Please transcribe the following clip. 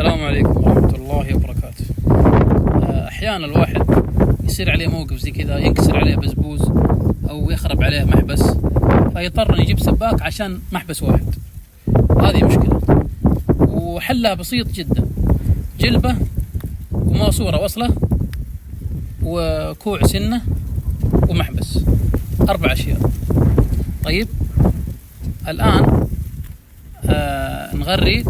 السلام عليكم ورحمة الله وبركاته. أحيانا الواحد يصير عليه موقف زي كذا، ينكسر عليه بزبوز أو يخرب عليه محبس، فيضطر أن يجيب سباك عشان محبس واحد. هذه مشكلة، وحلها بسيط جدا: جلبة وماسورة وصلة وكوع سنة ومحبس، 4 أشياء. طيب الآن نغري